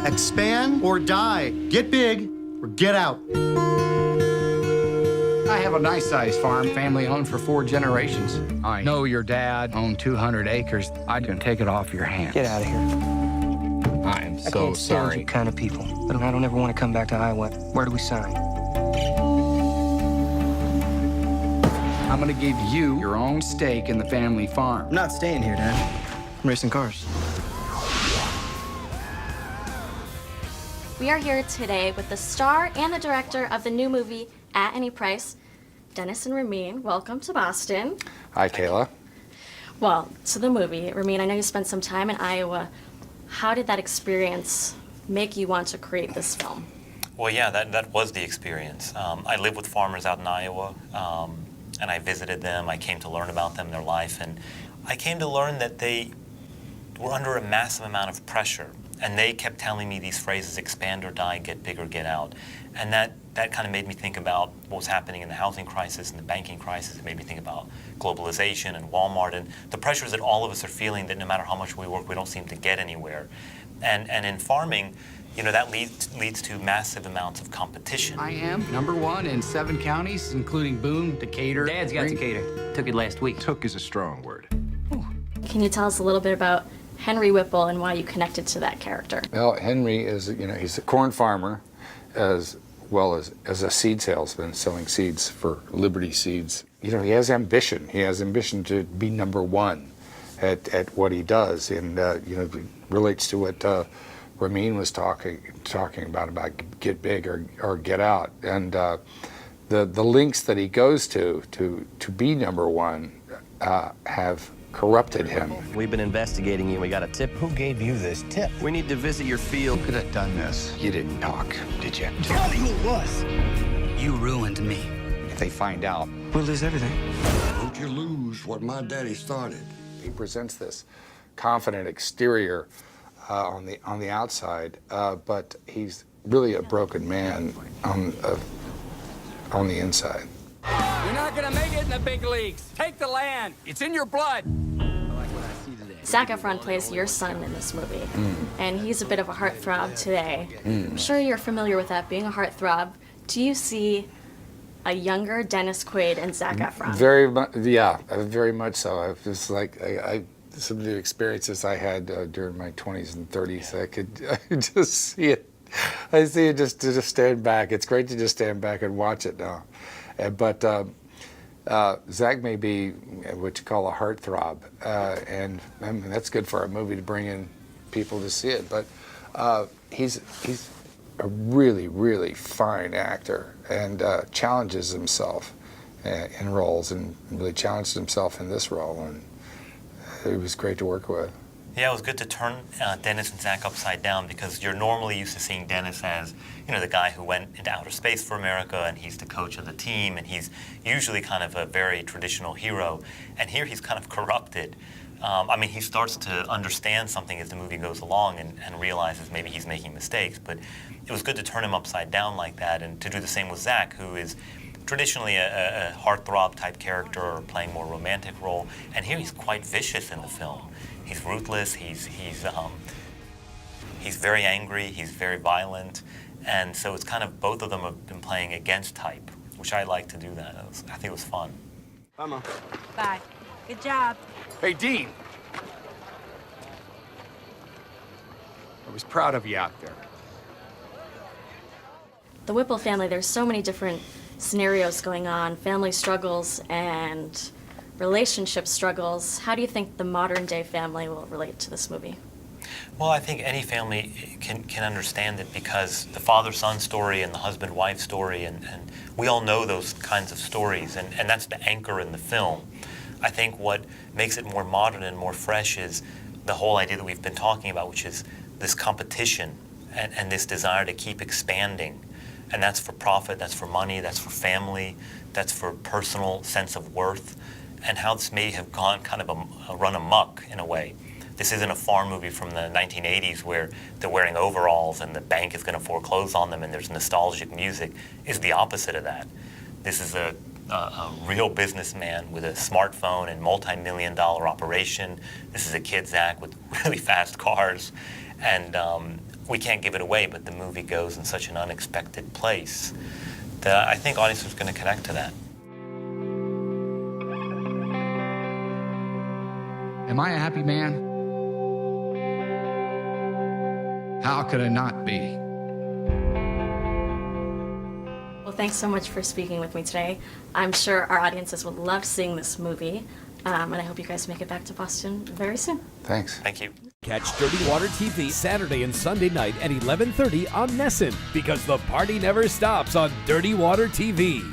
Expand or die. Get big or get out. I have a nice-sized farm, family-owned for 4 generations. I know your dad owned 200 acres. I can take it off your hands. Get out of here. I am I so can't stand sorry. you kind of people. But I don't ever want to come back to Iowa. Where do we sign? I'm gonna give you your own stake in the family farm. I'm not staying here, Dad. I'm racing cars. We are here today with the star and the director of the new movie, At Any Price, Dennis and Ramin. Welcome to Boston. Hi, Kayla. Well, to the movie. Ramin, I know you spent some time in Iowa. How did that experience make you want to create this film? Well, yeah, that was the experience. I live with farmers out in Iowa, and I visited them. I came to learn about them, their life, and I came to learn that they were under a massive amount of pressure. And they kept telling me these phrases, expand or die, get big or get out. And that kind of made me think about what was happening in the housing crisis and the banking crisis. It made me think about globalization and Walmart and the pressures that all of us are feeling that no matter how much we work, we don't seem to get anywhere. And in farming, you know, that leads to massive amounts of competition. I am #1 in 7 counties, including Boone, Decatur. Dad's got Decatur. Took it last week. Took is a strong word. Can you tell us a little bit about Henry Whipple and why you connected to that character? Well, Henry is, you know, he's a corn farmer as well as a seed salesman selling seeds for Liberty Seeds. You know, he has ambition. He has ambition to be #1 at what he does, and you know, it relates to what Ramin was talking about get big or get out, and the links that he goes to be #1 have corrupted him. We've been investigating you. We got a tip. Who gave you this tip? We need to visit your field. Could have done this. You didn't talk, did you? Tell me who it was. You ruined me. If they find out, We'll lose everything. Don't you lose what my daddy started. He presents this confident exterior on the outside, but he's really a broken man on the inside. you're not gonna make it in the big leagues. Take the land. It's in your blood. Zac Efron plays your son in this movie, and he's a bit of a heartthrob today. I'm sure you're familiar with that, being a heartthrob. Do you see a younger Dennis Quaid and Zac Efron? Very much, yeah, very much so. I was like, some of the experiences I had during my 20s and 30s, I could just see it. I see it just to stand back. It's great to just stand back and watch it now. But Zac may be what you call a heartthrob, and I mean, that's good for a movie to bring in people to see it. But he's a really, really fine actor and challenges himself in roles, and really challenged himself in this role, and it was great to work with. Yeah, it was good to turn Dennis and Zac upside down, because you're normally used to seeing Dennis as, you know, the guy who went into outer space for America, and he's the coach of the team, and he's usually kind of a very traditional hero. And here he's kind of corrupted. I mean, he starts to understand something as the movie goes along and realizes maybe he's making mistakes. But it was good to turn him upside down like that, and to do the same with Zac, who is traditionally a heartthrob type character or playing a more romantic role. And here he's quite vicious in the film. He's ruthless, he's very angry, he's very violent, and so it's kind of both of them have been playing against type, which I like to do that. I think it was fun. Bye, Mom. Bye. Good job. Hey, Dean. I was proud of you out there. The Whipple family, there's so many different scenarios going on, family struggles and relationship struggles. How do you think the modern day family will relate to this movie? Well, I think any family can understand it, because the father-son story and the husband-wife story, and we all know those kinds of stories, and that's the anchor in the film. I think what makes it more modern and more fresh is the whole idea that we've been talking about, which is this competition and this desire to keep expanding. And that's for profit, that's for money, that's for family, that's for personal sense of worth, and how this may have gone kind of a run amok in a way. This isn't a farm movie from the 1980s where they're wearing overalls and the bank is going to foreclose on them and there's nostalgic music. It's the opposite of that. This is a real businessman with a smartphone and multi-million-dollar operation. This is a kid, Zac, with really fast cars. And we can't give it away, but the movie goes in such an unexpected place that I think audiences are going to connect to that. Am I a happy man? How could I not be? Well, thanks so much for speaking with me today. I'm sure our audiences will love seeing this movie, and I hope you guys make it back to Boston very soon. Thanks. Thank you. Catch Dirty Water TV Saturday and Sunday night at 11:30 on Nessun, because the party never stops on Dirty Water TV.